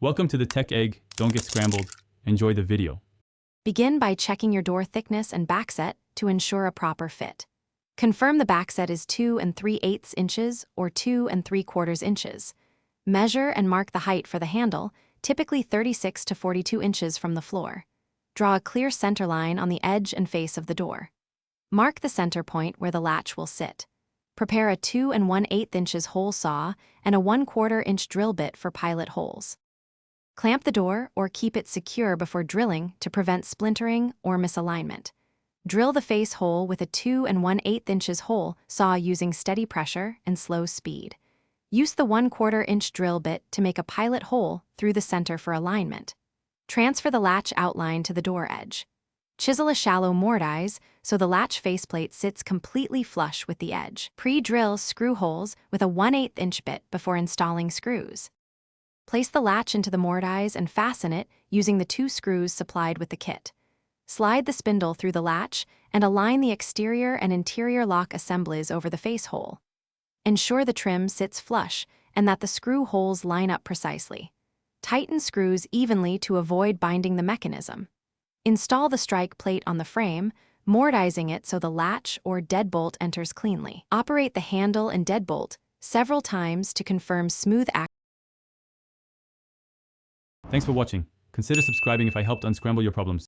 Welcome to the Tech Egg. Don't get scrambled. Enjoy the video. Begin by checking your door thickness and backset to ensure a proper fit. Confirm the backset is 2 3/8 inches or 2 3/4 inches. Measure and mark the height for the handle, typically 36 to 42 inches from the floor. Draw a clear center line on the edge and face of the door. Mark the center point where the latch will sit. Prepare a 2 1/8 inches hole saw and a 1/4 inch drill bit for pilot holes. Clamp the door or keep it secure before drilling to prevent splintering or misalignment. Drill the face hole with a 2 1/8 inches hole saw using steady pressure and slow speed. Use the 1/4 inch drill bit to make a pilot hole through the center for alignment. Transfer the latch outline to the door edge. Chisel a shallow mortise so the latch faceplate sits completely flush with the edge. Pre-drill screw holes with a 1/8 inch bit before installing screws. Place the latch into the mortise and fasten it using the 2 screws supplied with the kit. Slide the spindle through the latch and align the exterior and interior lock assemblies over the face hole. Ensure the trim sits flush and that the screw holes line up precisely. Tighten screws evenly to avoid binding the mechanism. Install the strike plate on the frame, mortising it so the latch or deadbolt enters cleanly. Operate the handle and deadbolt several times to confirm smooth action. Thanks for watching. Consider subscribing if I helped unscramble your problems.